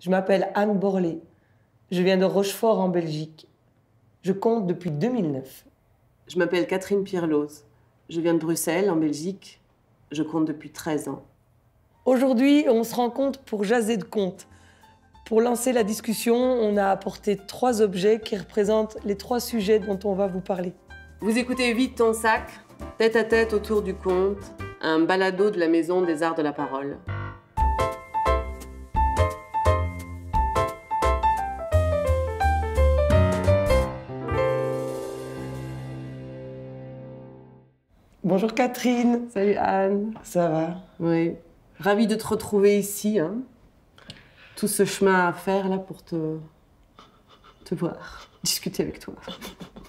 Je m'appelle Anne Borlé. Je viens de Rochefort en Belgique. Je compte depuis 2009. Je m'appelle Catherine Pierloz. Je viens de Bruxelles en Belgique. Je compte depuis 13 ans. Aujourd'hui, on se rencontre pour jaser de contes. Pour lancer la discussion, on a apporté 3 objets qui représentent les 3 sujets dont on va vous parler. Vous écoutez Vide ton sac, tête à tête autour du conte, un balado de la Maison des Arts de la Parole. Bonjour Catherine. Salut Anne. Ça va? Oui. Ravie de te retrouver ici. Hein. Tout ce chemin à faire là pour te voir, discuter avec toi.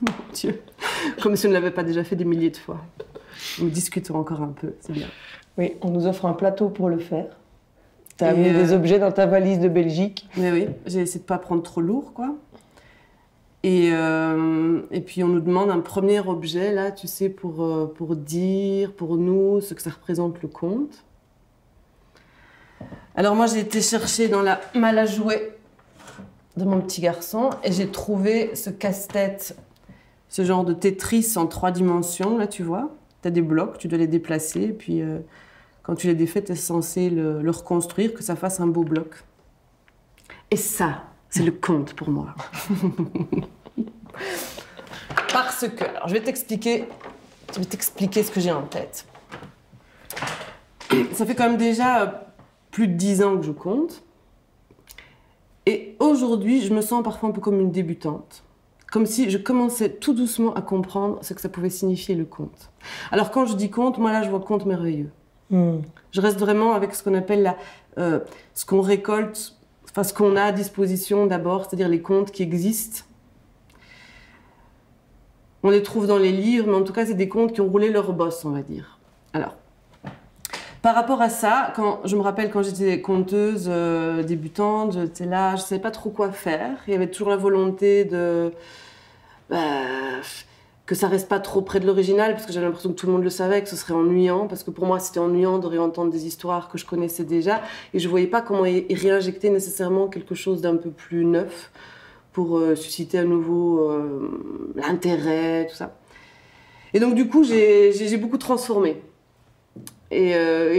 Mon Dieu. Comme si on ne l'avait pas déjà fait des milliers de fois. Nous discutons encore un peu, c'est bien. Oui, on nous offre un plateau pour le faire. Tu as mis des objets dans ta valise de Belgique. Mais oui, j'ai essayé de ne pas prendre trop lourd, quoi. Et puis on nous demande un premier objet, là, tu sais, pour dire, pour nous, ce que ça représente le conte. Alors moi, j'ai été chercher dans la malle à jouer de mon petit garçon et j'ai trouvé ce casse-tête, ce genre de Tetris en 3 dimensions, là, tu vois. Tu as des blocs, tu dois les déplacer, et puis quand tu les défais, tu es censé le reconstruire, que ça fasse un beau bloc. Et ça, c'est le conte pour moi. Parce que, alors je vais t'expliquer ce que j'ai en tête. Ça fait quand même déjà plus de 10 ans que je compte. Et aujourd'hui, je me sens parfois un peu comme une débutante. Comme si je commençais tout doucement à comprendre ce que ça pouvait signifier le conte. Alors quand je dis conte, moi là je vois conte merveilleux. Je reste vraiment avec ce qu'on appelle ce qu'on récolte, enfin ce qu'on a à disposition d'abord, c'est-à-dire les contes qui existent. On les trouve dans les livres, mais en tout cas c'est des contes qui ont roulé leur bosse, on va dire. Alors, par rapport à ça, je me rappelle quand j'étais conteuse débutante, j'étais là, je ne savais pas trop quoi faire. Il y avait toujours la volonté que ça reste pas trop près de l'original, parce que j'avais l'impression que tout le monde le savait, que ce serait ennuyant, parce que pour moi c'était ennuyant de réentendre des histoires que je connaissais déjà, et je voyais pas comment y réinjecter nécessairement quelque chose d'un peu plus neuf pour susciter à nouveau l'intérêt, tout ça. Et donc du coup j'ai beaucoup transformé. Et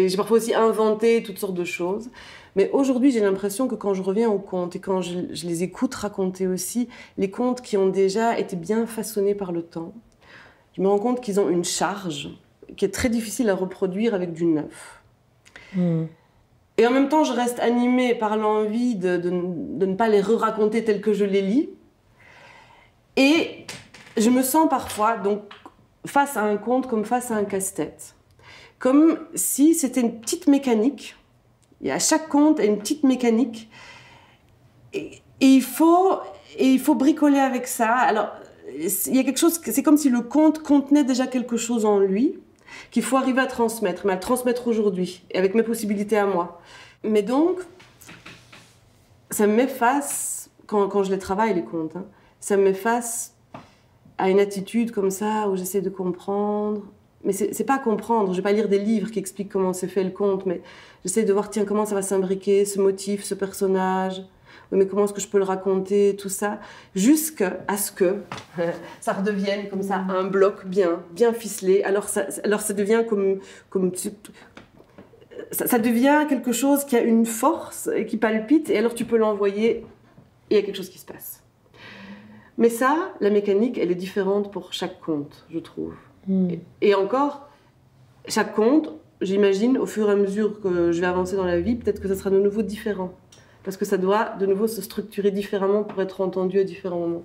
j'ai parfois aussi inventé toutes sortes de choses. Mais aujourd'hui, j'ai l'impression que quand je reviens aux contes et quand je les écoute raconter aussi, les contes qui ont déjà été bien façonnés par le temps, je me rends compte qu'ils ont une charge qui est très difficile à reproduire avec du neuf. Et en même temps, je reste animée par l'envie de ne pas les re-raconter tels que je les lis. Et je me sens parfois donc, face à un conte comme face à un casse-tête. Comme si c'était une petite mécanique. Et à chaque conte, il y a une petite mécanique. Et il faut bricoler avec ça. Alors, il y a quelque chose, c'est comme si le conte contenait déjà quelque chose en lui, qu'il faut arriver à transmettre, mais à le transmettre aujourd'hui, et avec mes possibilités à moi. Mais donc, ça me met face, quand je les travaille, les contes, hein, ça me met face à une attitude comme ça, où j'essaie de comprendre. Mais c'est pas comprendre, je vais pas lire des livres qui expliquent comment c'est fait le conte, mais j'essaie de voir, tiens, comment ça va s'imbriquer, ce motif, ce personnage, oui, mais comment est-ce que je peux le raconter, tout ça, jusqu'à ce que ça redevienne comme ça un bloc bien ficelé. Alors ça devient ça devient quelque chose qui a une force et qui palpite, et alors tu peux l'envoyer, et il y a quelque chose qui se passe. Mais ça, la mécanique, elle est différente pour chaque conte, je trouve. Et encore, chaque conte, j'imagine, au fur et à mesure que je vais avancer dans la vie, peut-être que ça sera de nouveau différent. Parce que ça doit de nouveau se structurer différemment pour être entendu à différents moments.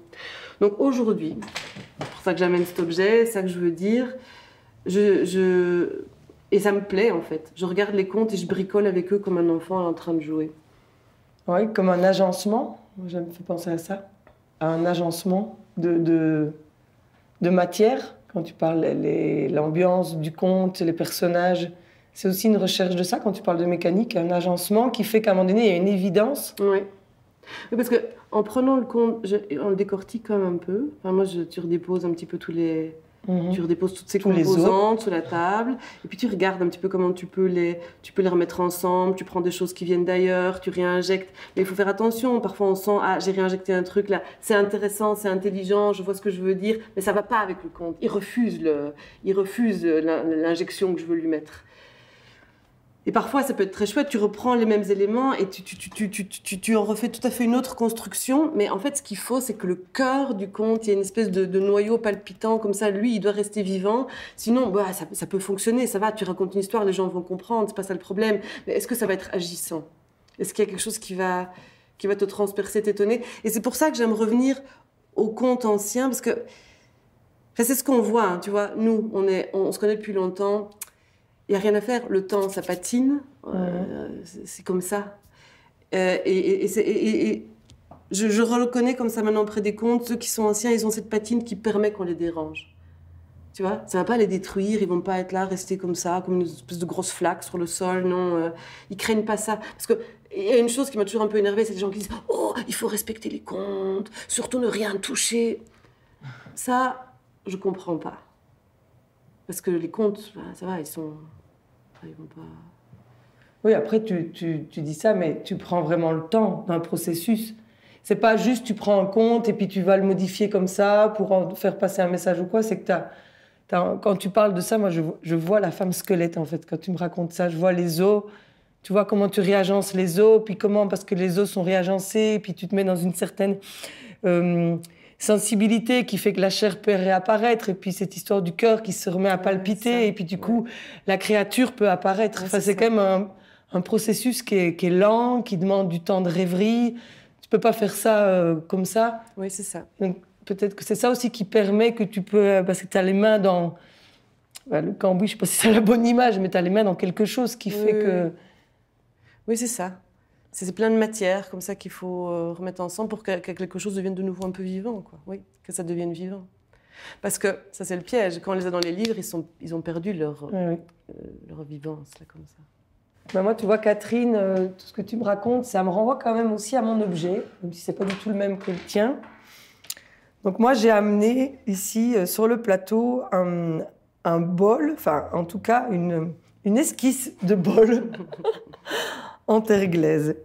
Donc aujourd'hui, c'est pour ça que j'amène cet objet, c'est ça que je veux dire, et ça me plaît en fait. Je regarde les contes et je bricole avec eux comme un enfant en train de jouer. Oui, comme un agencement, ça me fait penser à ça, à un agencement de matière. Quand tu parles l'ambiance du conte, les personnages, c'est aussi une recherche de ça quand tu parles de mécanique, un agencement qui fait qu'à un moment donné, il y a une évidence. Oui, parce qu'en prenant le conte, on le décortique quand même un peu. Enfin, moi, tu redéposes un petit peu tous les Tu redéposes toutes ces Tous les os. composantes sur la table, et puis tu regardes un petit peu comment tu peux les remettre ensemble, tu prends des choses qui viennent d'ailleurs, tu réinjectes. Mais il faut faire attention, parfois on sent, ah, j'ai réinjecté un truc là, c'est intéressant, c'est intelligent, je vois ce que je veux dire, mais ça va pas avec le conte. Il refuse l'injection que je veux lui mettre. Et parfois, ça peut être très chouette, tu reprends les mêmes éléments et tu en refais tout à fait une autre construction. Mais en fait, ce qu'il faut, c'est que le cœur du conte, il y a une espèce de noyau palpitant comme ça. Lui, il doit rester vivant. Sinon, bah, ça peut fonctionner, ça va. Tu racontes une histoire, les gens vont comprendre, c'est pas ça le problème. Mais est-ce que ça va être agissant? Est-ce qu'il y a quelque chose qui va te transpercer, t'étonner? Et c'est pour ça que j'aime revenir au conte ancien, parce que enfin, c'est ce qu'on voit, hein, tu vois. Nous, on se connaît depuis longtemps. Il n'y a rien à faire, le temps, ça patine, c'est comme ça. Et je reconnais comme ça maintenant auprès des contes, ceux qui sont anciens, ils ont cette patine qui permet qu'on les dérange. Tu vois, ça ne va pas les détruire, ils ne vont pas être là, rester comme ça, comme une espèce de grosse flaque sur le sol, non, ils ne craignent pas ça. Parce qu'il y a une chose qui m'a toujours un peu énervée, c'est les gens qui disent « Oh, il faut respecter les contes, surtout ne rien toucher ». Ça, je ne comprends pas. Parce que les contes, ça va, ils vont pas... Oui, après, tu dis ça, mais tu prends vraiment le temps d'un processus. C'est pas juste tu prends un conte et puis tu vas le modifier comme ça pour en faire passer un message ou quoi. C'est que quand tu parles de ça, moi, je vois la femme squelette, en fait. Quand tu me racontes ça, je vois les os. Tu vois comment tu réagences les os, puis comment, parce que les os sont réagencés, et puis tu te mets dans une certaine... sensibilité qui fait que la chair peut réapparaître, et puis cette histoire du cœur qui se remet à palpiter, et puis du coup, la créature peut apparaître. Enfin, c'est quand même un processus qui est lent, qui demande du temps de rêverie. Tu peux pas faire ça comme ça. Oui, c'est ça. Donc, peut-être que c'est ça aussi qui permet que tu peux... parce que tu as les mains dans... le cambouis, je sais pas si c'est la bonne image, mais tu as les mains dans quelque chose qui fait que... Oui, c'est ça. C'est plein de matières comme ça qu'il faut remettre ensemble pour que quelque chose devienne de nouveau un peu vivant, quoi. Oui, que ça devienne vivant. Parce que ça, c'est le piège. Quand on les a dans les livres, ils ont perdu leur vivance, là, comme ça. Ben moi, tu vois, Catherine, tout ce que tu me racontes, ça me renvoie quand même aussi à mon objet, même si c'est pas du tout le même que le tien. Donc moi, j'ai amené ici, sur le plateau, un bol, enfin, en tout cas, une esquisse de bol en terre glaise.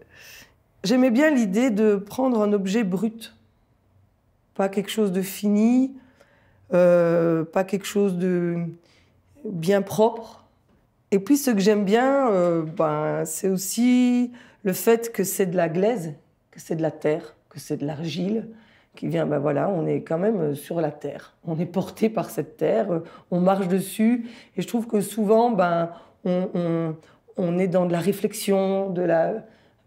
J'aimais bien l'idée de prendre un objet brut, pas quelque chose de fini, pas quelque chose de bien propre. Et puis ce que j'aime bien, c'est aussi le fait que c'est de la glaise, que c'est de la terre, que c'est de l'argile, qui vient, voilà, on est quand même sur la terre. On est porté par cette terre, on marche dessus. Et je trouve que souvent, on est dans de la réflexion,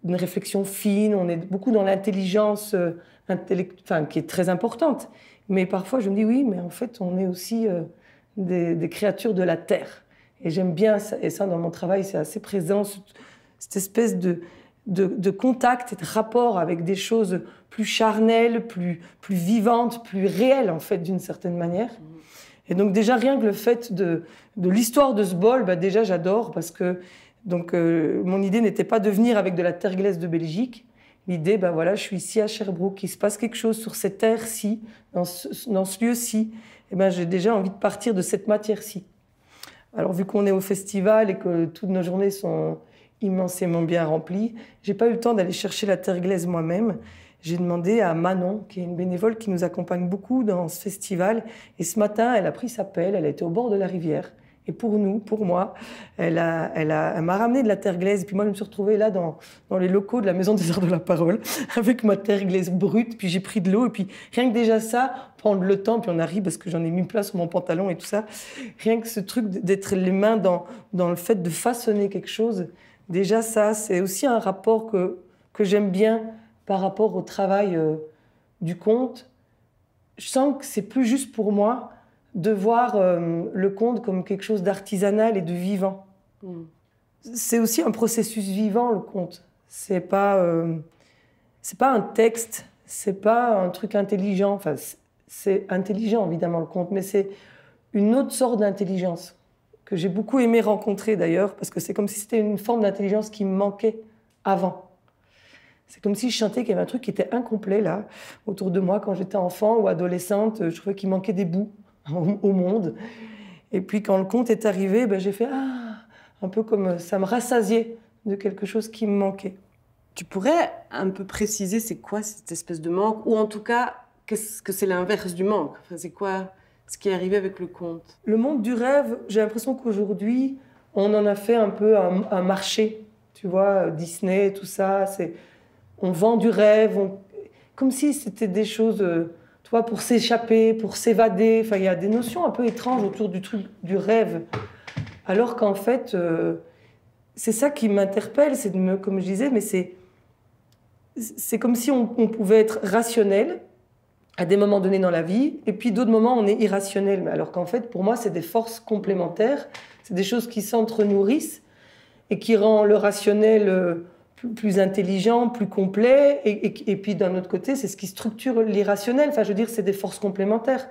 une réflexion fine, on est beaucoup dans l'intelligence qui est très importante. Mais parfois, je me dis, oui, mais en fait, on est aussi des créatures de la terre. Et j'aime bien ça, et ça, dans mon travail, c'est assez présent, cette espèce de contact et de rapport avec des choses plus charnelles, plus vivantes, plus réelles, en fait, d'une certaine manière. Et donc, déjà, rien que le fait de l'histoire de ce bol, déjà, j'adore, parce que mon idée n'était pas de venir avec de la terre glaise de Belgique. L'idée, je suis ici à Sherbrooke, il se passe quelque chose sur cette terre-ci, dans ce lieu-ci. Et j'ai déjà envie de partir de cette matière-ci. Alors, vu qu'on est au festival et que toutes nos journées sont immensément bien remplies, j'ai pas eu le temps d'aller chercher la terre glaise moi-même. J'ai demandé à Manon, qui est une bénévole qui nous accompagne beaucoup dans ce festival. Et ce matin, elle a pris sa pelle, elle était au bord de la rivière. Et pour moi, elle m'a ramené de la terre glaise. Et puis moi, je me suis retrouvée là dans les locaux de la Maison des Arts de la Parole, avec ma terre glaise brute. Puis j'ai pris de l'eau. Et puis rien que déjà ça, prendre le temps, puis on arrive parce que j'en ai mis plein sur mon pantalon et tout ça. Rien que ce truc d'être les mains dans le fait de façonner quelque chose, déjà ça, c'est aussi un rapport que j'aime bien par rapport au travail du conte. Je sens que c'est plus juste pour moi de voir le conte comme quelque chose d'artisanal et de vivant. C'est aussi un processus vivant, le conte. C'est pas un texte, c'est pas un truc intelligent. Enfin, c'est intelligent, évidemment, le conte, mais c'est une autre sorte d'intelligence que j'ai beaucoup aimé rencontrer, d'ailleurs, parce que c'est comme si c'était une forme d'intelligence qui me manquait avant. C'est comme si je sentais qu'il y avait un truc qui était incomplet, là, autour de moi, quand j'étais enfant ou adolescente. Je trouvais qu'il manquait des bouts. au monde. Et puis quand le conte est arrivé, ben, j'ai fait ah, un peu comme ça me rassasiait de quelque chose qui me manquait. Tu pourrais un peu préciser c'est quoi cette espèce de manque, ou en tout cas, qu'est-ce que c'est l'inverse du manque? Enfin, c'est quoi ce qui est arrivé avec le conte? Le monde du rêve, j'ai l'impression qu'aujourd'hui, on en a fait un peu un marché. Tu vois, Disney, tout ça, on vend du rêve, comme si c'était des choses, tu vois, pour s'échapper, pour s'évader. Enfin, il y a des notions un peu étranges autour du truc du rêve. Alors qu'en fait, c'est ça qui m'interpelle, c'est comme je disais, mais c'est comme si on pouvait être rationnel à des moments donnés dans la vie, et puis d'autres moments on est irrationnel. Alors qu'en fait, pour moi, c'est des forces complémentaires, c'est des choses qui s'entre-nourrissent et qui rendent le rationnel plus intelligent, plus complet, et puis d'un autre côté, c'est ce qui structure l'irrationnel. Enfin, je veux dire, c'est des forces complémentaires.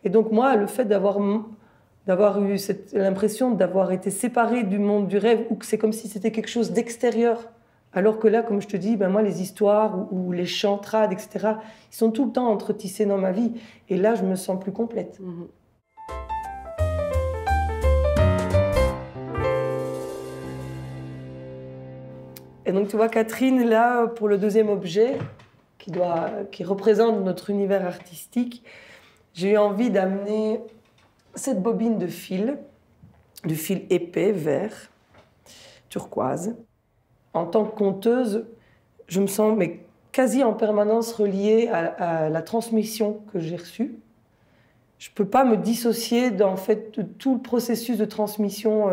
Et donc moi, le fait d'avoir eu l'impression d'avoir été séparé du monde du rêve, ou que c'est comme si c'était quelque chose d'extérieur, alors que là, comme je te dis, ben moi, les histoires ou les chants trad, etc., ils sont tout le temps entretissés dans ma vie. Et là, je me sens plus complète. Mmh. Et donc, tu vois, Catherine, là, pour le deuxième objet, qui représente notre univers artistique, j'ai eu envie d'amener cette bobine de fil épais, vert, turquoise. En tant que conteuse, je me sens quasi en permanence reliée à la transmission que j'ai reçue. Je ne peux pas me dissocier en fait, de tout le processus de transmission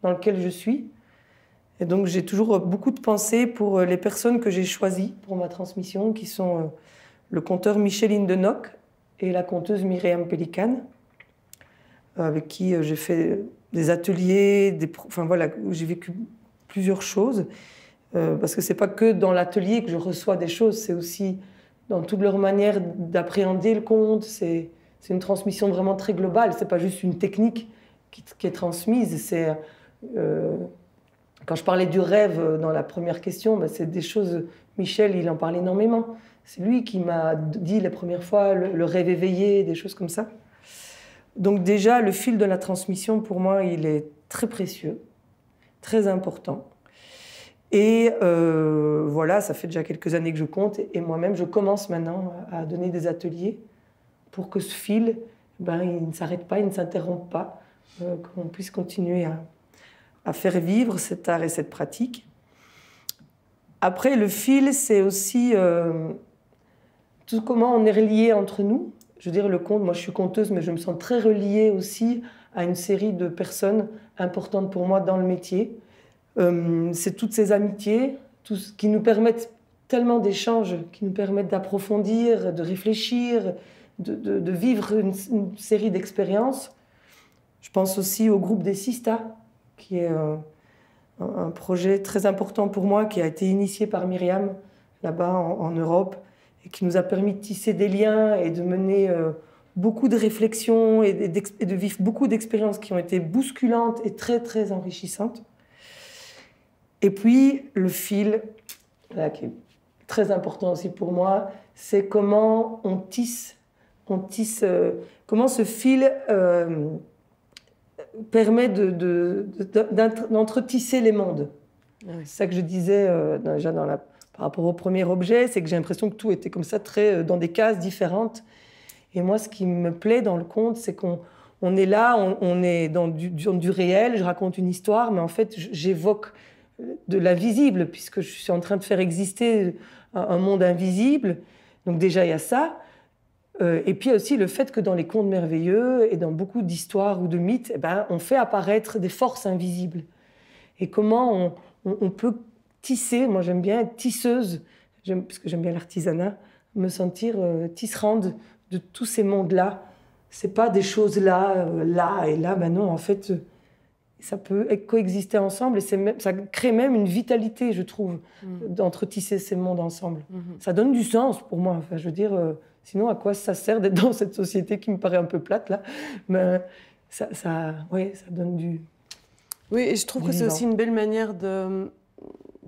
dans lequel je suis. Et donc j'ai toujours beaucoup de pensées pour les personnes que j'ai choisies pour ma transmission, qui sont le conteur Michel Indenock et la conteuse Myriam Pelikan, avec qui j'ai fait des ateliers, enfin voilà, où j'ai vécu plusieurs choses, parce que c'est pas que dans l'atelier que je reçois des choses, c'est aussi dans toute leur manière d'appréhender le conte. C'est une transmission vraiment très globale, c'est pas juste une technique qui est transmise. C'est quand je parlais du rêve dans la première question, ben c'est des choses. Michel, il en parle énormément. C'est lui qui m'a dit la première fois le rêve éveillé, des choses comme ça. Donc déjà, le fil de la transmission, pour moi, il est très précieux, très important. Et voilà, ça fait déjà quelques années que je compte. Et moi-même, je commence maintenant à donner des ateliers pour que ce fil, ben, il ne s'arrête pas, il ne s'interrompe pas, qu'on puisse continuer à faire vivre cet art et cette pratique. Après, le fil, c'est aussi tout comment on est relié entre nous. Je veux dire, le conte, moi je suis conteuse, mais je me sens très reliée aussi à une série de personnes importantes pour moi dans le métier. C'est toutes ces amitiés, tout ce qui nous permettent tellement d'échanges, qui nous permettent d'approfondir, de réfléchir, de vivre une série d'expériences. Je pense aussi au groupe des Sistas, qui est un projet très important pour moi, qui a été initié par Myriam, là-bas en Europe, et qui nous a permis de tisser des liens et de mener beaucoup de réflexions et de vivre beaucoup d'expériences qui ont été bousculantes et très, très enrichissantes. Et puis, le fil, là, qui est très important aussi pour moi, c'est comment on tisse comment ce fil permet d'entretisser les mondes. Oui. C'est ça que je disais déjà par rapport au premier objet, c'est que j'ai l'impression que tout était comme ça, très dans des cases différentes. Et moi, ce qui me plaît dans le conte, c'est qu'on est là, on est dans du réel, je raconte une histoire, mais en fait, j'évoque de l'invisible, puisque je suis en train de faire exister un monde invisible. Donc déjà, il y a ça. Et puis il y a aussi le fait que dans les contes merveilleux et dans beaucoup d'histoires ou de mythes, eh ben, on fait apparaître des forces invisibles. Et comment on peut tisser, moi j'aime bien être tisseuse, parce que j'aime bien l'artisanat, me sentir tisserande de tous ces mondes-là. C'est pas des choses là et là, ben non, en fait, ça peut coexister ensemble et ça crée même une vitalité, je trouve, d'entretisser ces mondes ensemble. Ça donne du sens pour moi, enfin, je veux dire, sinon à quoi ça sert d'être dans cette société qui me paraît un peu plate là, mais ça donne du... Oui, et je trouve que c'est aussi une belle manière de,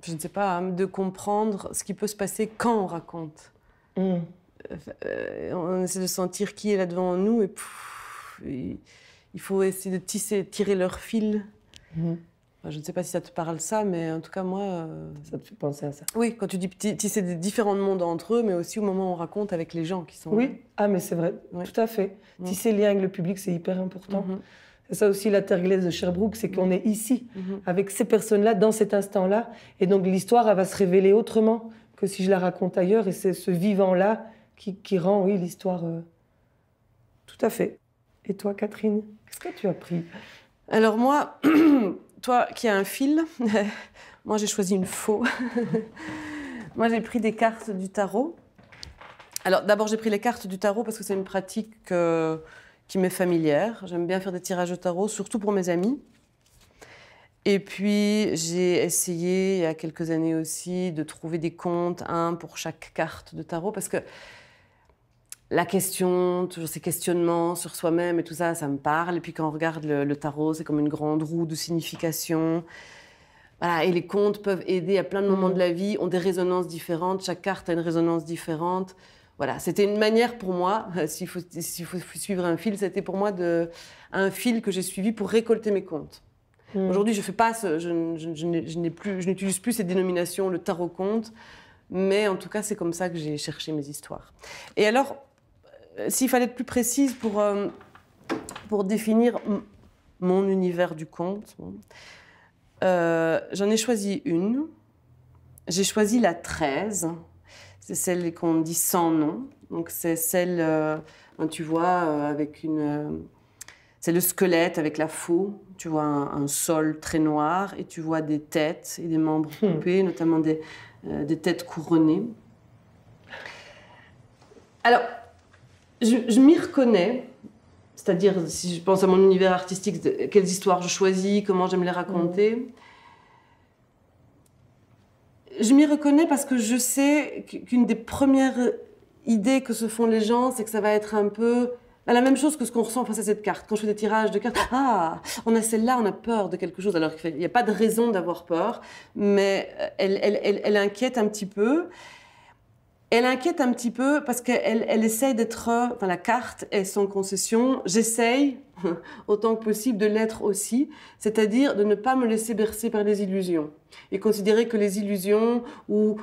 je ne sais pas, de comprendre ce qui peut se passer quand on raconte. On essaie de sentir qui est là devant nous et il faut essayer de tirer leur fil. Enfin, je ne sais pas si ça te parle ça, mais en tout cas, moi... Ça te fait penser à ça? Oui, quand tu dis tisser des différents mondes entre eux, mais aussi au moment où on raconte avec les gens qui sont... Oui, ah mais c'est vrai, tout à fait. Tisser le lien avec le public, c'est hyper important. C'est ça aussi la Terre Glaise de Sherbrooke, c'est qu'on est ici, avec ces personnes-là, dans cet instant-là. Et donc l'histoire, elle va se révéler autrement que si je la raconte ailleurs. Et c'est ce vivant-là qui rend, oui, l'histoire... Tout à fait. Et toi, Catherine, qu'est-ce que tu as pris? Alors moi, toi qui as un fil, moi j'ai choisi une faux. Moi j'ai pris des cartes du tarot. Alors d'abord j'ai pris les cartes du tarot parce que c'est une pratique qui m'est familière. J'aime bien faire des tirages au tarot, surtout pour mes amis. Et puis j'ai essayé il y a quelques années aussi de trouver des contes, un pour chaque carte de tarot, parce que la question, toujours ces questionnements sur soi-même et tout ça, ça me parle. Et puis quand on regarde le tarot, c'est comme une grande roue de signification. Voilà, et les contes peuvent aider à plein de moments de la vie, ont des résonances différentes, chaque carte a une résonance différente. Voilà, c'était une manière pour moi, s'il faut suivre un fil, c'était pour moi un fil que j'ai suivi pour récolter mes contes. Aujourd'hui, je fais pas je n'utilise plus cette dénomination, le tarot conte, mais en tout cas, c'est comme ça que j'ai cherché mes histoires. Et alors, s'il fallait être plus précise pour définir mon univers du conte, j'en ai choisi une. J'ai choisi la 13. C'est celle qu'on dit sans nom. Donc c'est celle, tu vois, avec c'est le squelette avec la faux. Tu vois un sol très noir et tu vois des têtes et des membres coupés, notamment des têtes couronnées. Alors, je m'y reconnais, c'est-à-dire si je pense à mon univers artistique, quelles histoires je choisis, comment j'aime les raconter. Je m'y reconnais parce que je sais qu'une des premières idées que se font les gens, c'est que ça va être un peu la même chose que ce qu'on ressent face à cette carte. Quand je fais des tirages de cartes, on a celle-là, on a peur de quelque chose, alors qu'il n'y a pas de raison d'avoir peur, mais elle inquiète un petit peu. Elle inquiète un petit peu parce qu'elle essaye d'être... Enfin, la carte est sans concession. J'essaye, autant que possible, de l'être aussi. C'est-à-dire de ne pas me laisser bercer par les illusions. Et considérer que les illusions, ou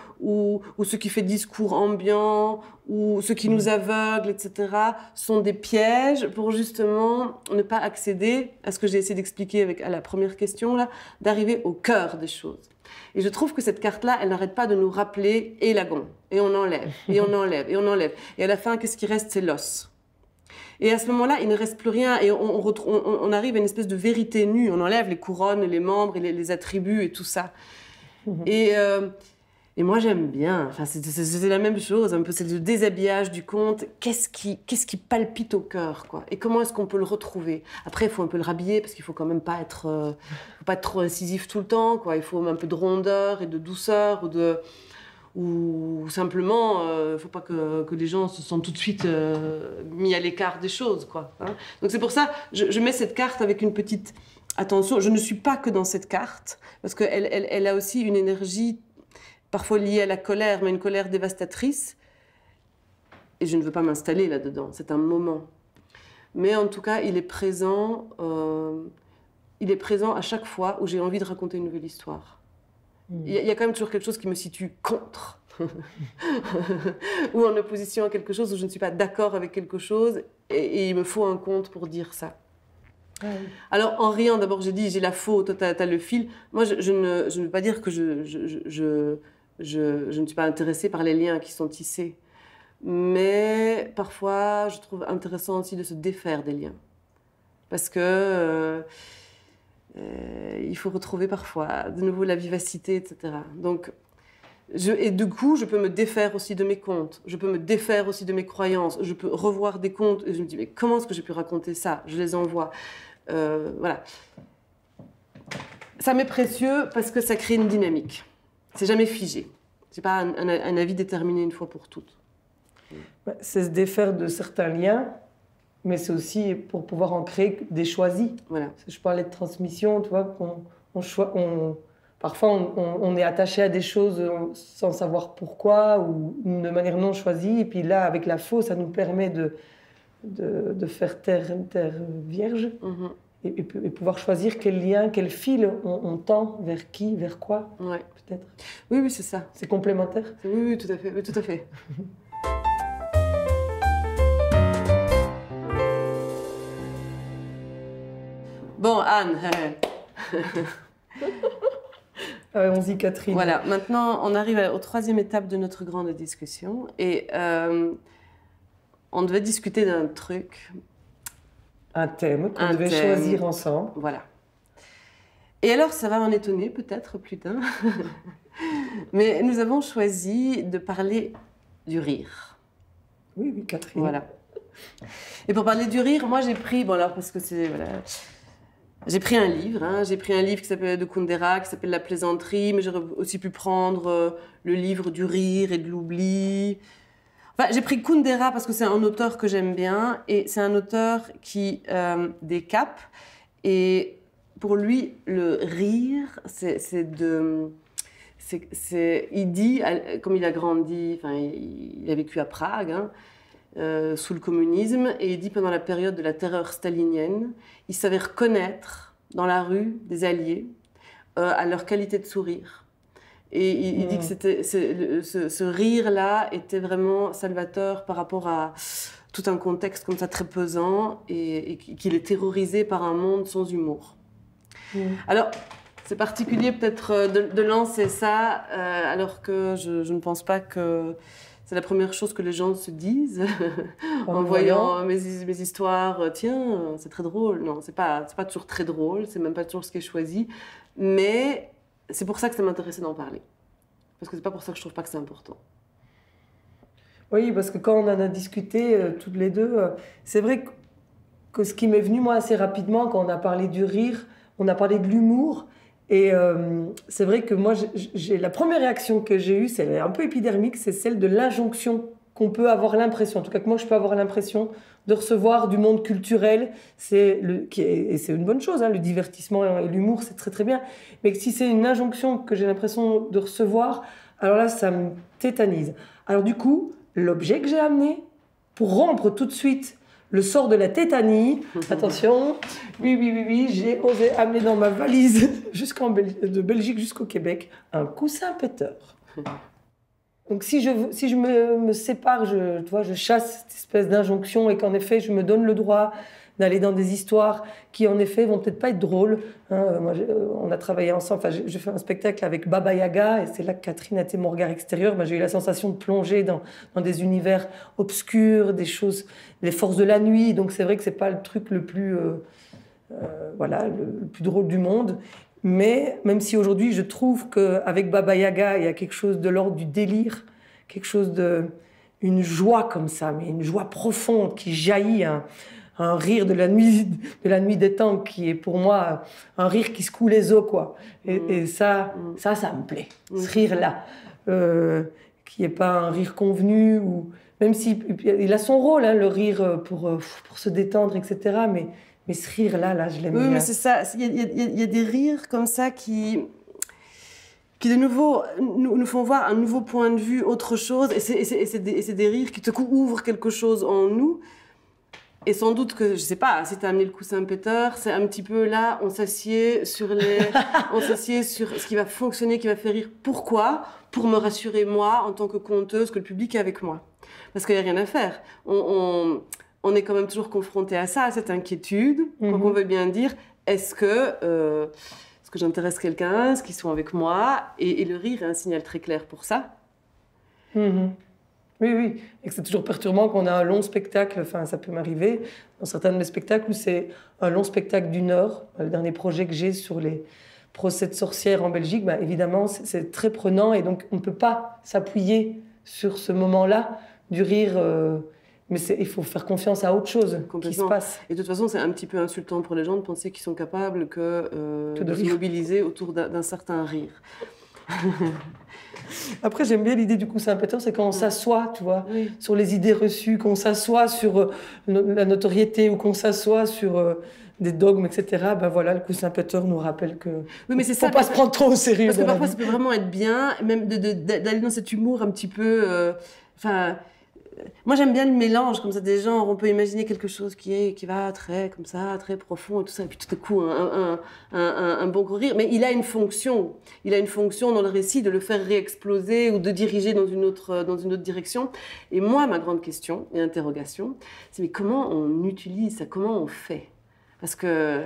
ce qui fait discours ambiant, ou ce qui nous aveugle, etc., sont des pièges pour justement ne pas accéder à ce que j'ai essayé d'expliquer à la première question, là, d'arriver au cœur des choses. Et je trouve que cette carte-là, elle n'arrête pas de nous rappeler et lagon. Et on enlève, et on enlève, et on enlève. Et à la fin, qu'est-ce qui reste? C'est l'os. Et à ce moment-là, il ne reste plus rien. Et on arrive à une espèce de vérité nue. On enlève les couronnes, les membres, et les attributs et tout ça. Et moi, j'aime bien. Enfin, c'est la même chose, un peu. C'est le déshabillage du conte. Qu'est-ce qui palpite au cœur, quoi? Et comment est-ce qu'on peut le retrouver? Après, il faut un peu le rhabiller, parce qu'il faut quand même pas être trop incisif tout le temps, quoi. Il faut un peu de rondeur et de douceur, ou simplement, il ne faut pas que les gens se sentent tout de suite mis à l'écart des choses, quoi. Hein. Donc c'est pour ça, je mets cette carte avec une petite attention. Je ne suis pas que dans cette carte, parce qu'elle a aussi une énergie parfois liée à la colère, mais une colère dévastatrice. Et je ne veux pas m'installer là-dedans, c'est un moment. Mais en tout cas, il est présent à chaque fois où j'ai envie de raconter une nouvelle histoire. Il y a quand même toujours quelque chose qui me situe contre, ou en opposition à quelque chose où je ne suis pas d'accord avec quelque chose, et il me faut un conte pour dire ça. Ah oui. Alors, en riant, d'abord, j'ai dit, j'ai la faux, toi, t'as le fil. Moi, je ne veux pas dire que je ne suis pas intéressée par les liens qui sont tissés. Mais parfois, je trouve intéressant aussi de se défaire des liens. Parce que il faut retrouver parfois de nouveau la vivacité, etc. Donc, et du coup, je peux me défaire aussi de mes contes. Je peux me défaire aussi de mes croyances. Je peux revoir des contes et je me dis, mais comment est-ce que j'ai pu raconter ça? Je les envoie. Voilà. Ça m'est précieux parce que ça crée une dynamique. C'est jamais figé. C'est pas un avis déterminé une fois pour toutes. C'est se défaire de certains liens, mais c'est aussi pour pouvoir en créer des choisis. Voilà. Je parlais de transmission, tu vois, parfois on est attaché à des choses sans savoir pourquoi ou de manière non choisie, et puis là, avec la faux, ça nous permet de faire taire une terre vierge et pouvoir choisir quel lien, quel fil on tend vers qui, vers quoi, peut-être. Oui, oui, c'est ça. C'est complémentaire. Oui, oui, tout à fait. Oui, tout à fait. Bon, Anne. Allons-y, Catherine. Voilà, maintenant, on arrive aux troisième étape de notre grande discussion. Et on devait discuter d'un truc. Un thème qu'on devait choisir ensemble. Voilà. Et alors, ça va en étonner peut-être plus d'un. Mais nous avons choisi de parler du rire. Oui, oui, Catherine. Voilà. Et pour parler du rire, moi j'ai pris, bon alors parce que c'est, voilà, j'ai pris un livre, qui s'appelle de Kundera, qui s'appelle La plaisanterie, mais j'aurais aussi pu prendre le livre du rire et de l'oubli. Enfin, j'ai pris Kundera parce que c'est un auteur que j'aime bien, et c'est un auteur qui décape, et pour lui, le rire, il dit, comme il a grandi, enfin, il a vécu à Prague, sous le communisme, et il dit pendant la période de la terreur stalinienne, il savait reconnaître dans la rue des alliés à leur qualité de sourire. Et il dit que ce rire-là était vraiment salvateur par rapport à tout un contexte comme ça très pesant, et qu'il est terrorisé par un monde sans humour. Alors, c'est particulier peut-être de lancer ça, alors que je ne pense pas que c'est la première chose que les gens se disent en voyant mes histoires. Tiens, c'est très drôle. Non, c'est pas toujours très drôle, c'est même pas toujours ce qui est choisi. Mais c'est pour ça que ça m'intéressait d'en parler. Parce que c'est pas pour ça que je trouve pas que c'est important. Oui, parce que quand on en a discuté toutes les deux, c'est vrai que ce qui m'est venu moi assez rapidement quand on a parlé du rire, on a parlé de l'humour. Et c'est vrai que moi, la première réaction que j'ai eue, c'est un peu épidermique, c'est celle de l'injonction qu'on peut avoir l'impression, en tout cas que moi je peux avoir l'impression de recevoir du monde culturel, et c'est une bonne chose, hein, le divertissement et l'humour, c'est très très bien, mais que si c'est une injonction que j'ai l'impression de recevoir, alors là, ça me tétanise. Alors du coup, l'objet que j'ai amené, pour rompre tout de suite le sort de la tétanie, attention, oui, j'ai osé amener dans ma valise de Belgique jusqu'au Québec un coussin péteur. Donc si je me sépare, je chasse cette espèce d'injonction et qu'en effet je me donne le droit d'aller dans des histoires qui en effet vont peut-être pas être drôles. Moi, on a travaillé ensemble, enfin, je fais un spectacle avec Baba Yaga et c'est là que Catherine a été mon regard extérieur. J'ai eu la sensation de plonger dans des univers obscurs, des choses, les forces de la nuit. Donc c'est vrai que c'est pas le truc le plus, le plus drôle du monde. Mais même si aujourd'hui je trouve qu'avec Baba Yaga il y a quelque chose de l'ordre du délire, une joie comme ça, mais une joie profonde qui jaillit, un rire de la nuit des temps qui est pour moi un rire qui secoue les os, quoi. Et ça me plaît, ce rire-là, qui n'est pas un rire convenu, ou même si il a son rôle, hein, le rire pour se détendre, etc. Mais ce rire-là, je l'aime bien. Oui, mais c'est ça. Il y a des rires comme ça qui de nouveau nous font voir un nouveau point de vue, autre chose. Et c'est des rires qui, tout à coup, ouvrent quelque chose en nous. Et sans doute que, je sais pas, si tu as amené le coussin péteur, c'est un petit peu là, on s'assied sur ce qui va fonctionner, qui va faire rire. Pourquoi ? Pour me rassurer, moi, en tant que conteuse, que le public est avec moi. Parce qu'il n'y a rien à faire. On est quand même toujours confronté à ça, à cette inquiétude, quoi qu'on veuille bien dire. Est-ce que j'intéresse quelqu'un, est-ce qu'ils sont avec moi ? Et le rire est un signal très clair pour ça. Oui, et que c'est toujours perturbant qu'on a un long spectacle, enfin ça peut m'arriver, dans certains de mes spectacles où c'est un long spectacle d'1 heure, le dernier projet que j'ai sur les procès de sorcières en Belgique, évidemment c'est très prenant et donc on ne peut pas s'appuyer sur ce moment-là du rire, mais il faut faire confiance à autre chose qui se passe. Et de toute façon c'est un petit peu insultant pour les gens de penser qu'ils sont capables de se mobiliser autour d'un certain rire. Après, j'aime bien l'idée du coussin péteur, c'est quand on s'assoit, tu vois, sur les idées reçues, qu'on s'assoit sur la notoriété ou qu'on s'assoit sur des dogmes, etc. Le coussin péteur nous rappelle que faut pas se prendre trop au sérieux. Parce que parfois, ça peut vraiment être bien, même d'aller dans cet humour un petit peu... moi, j'aime bien le mélange, comme ça, des genres. On peut imaginer quelque chose qui va très, comme ça, très profond et tout ça. Et puis tout à coup, un bon gros rire. Mais il a une fonction. Il a une fonction dans le récit de le faire réexploser ou de diriger dans une autre direction. Et moi, ma grande question et interrogation, c'est mais comment on utilise ça? Comment on fait? Parce que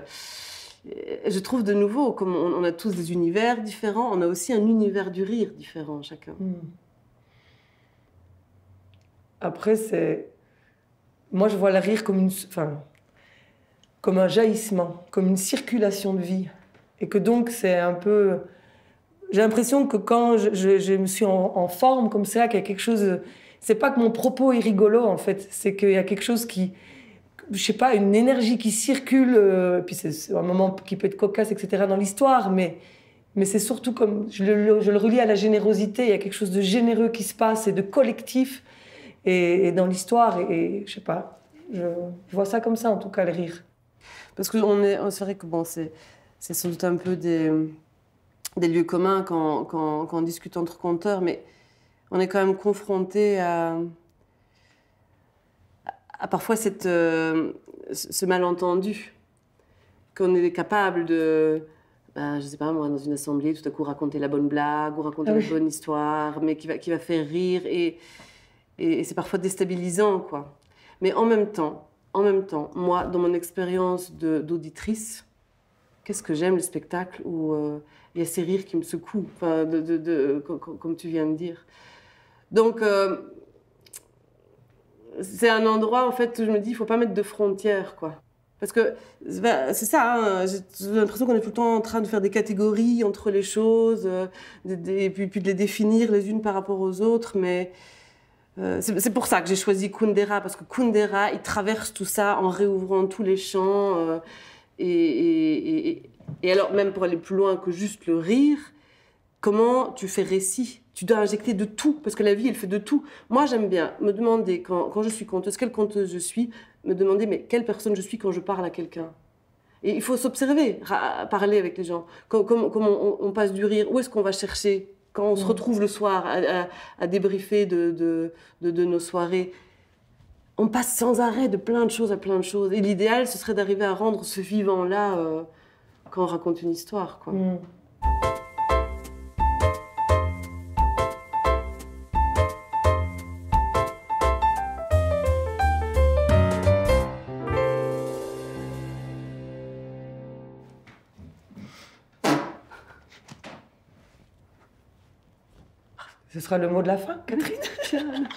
je trouve de nouveau, comme on a tous des univers différents, on a aussi un univers du rire différent, chacun. Après, moi, je vois le rire comme comme un jaillissement, comme une circulation de vie. Et que donc, c'est un peu... J'ai l'impression que quand je me suis en forme comme ça, qu'il y a quelque chose... C'est pas que mon propos est rigolo, en fait. C'est qu'il y a quelque chose qui... Je sais pas, une énergie qui circule. Puis c'est un moment qui peut être cocasse, etc. dans l'histoire, mais c'est surtout comme... Je le relie à la générosité. Il y a quelque chose de généreux qui se passe et de collectif. Et dans l'histoire, et je sais pas, je vois ça comme ça, en tout cas, le rire. Parce que c'est vrai que bon, c'est sans doute un peu des lieux communs quand on discute entre conteurs, mais on est quand même confronté à parfois ce malentendu, qu'on est capable de, je sais pas moi, dans une assemblée, tout à coup raconter la bonne blague ou raconter la bonne histoire, mais qui va faire rire, et c'est parfois déstabilisant, quoi. Mais en même temps, moi, dans mon expérience d'auditrice, qu'est-ce que j'aime le spectacle où il y a ces rires qui me secouent, enfin, comme tu viens de dire. Donc, c'est un endroit, en fait, où je me dis, il ne faut pas mettre de frontières, quoi. Parce que c'est ça, hein, j'ai l'impression qu'on est tout le temps en train de faire des catégories entre les choses, et puis de les définir les unes par rapport aux autres, mais... c'est pour ça que j'ai choisi Kundera, parce que Kundera, il traverse tout ça en réouvrant tous les champs. Et alors, même pour aller plus loin que juste le rire, comment tu fais récit? Tu dois injecter de tout, parce que la vie, elle fait de tout. Moi, j'aime bien me demander, quand je suis conteuse, quelle conteuse je suis, me demander, mais quelle personne je suis quand je parle à quelqu'un. Et il faut s'observer, parler avec les gens. Comment on passe du rire, où est-ce qu'on va chercher quand on se retrouve le soir à débriefer de nos soirées, on passe sans arrêt de plein de choses à plein de choses. Et l'idéal, ce serait d'arriver à rendre ce vivant-là quand on raconte une histoire, quoi. Ce sera le mot de la fin, Catherine.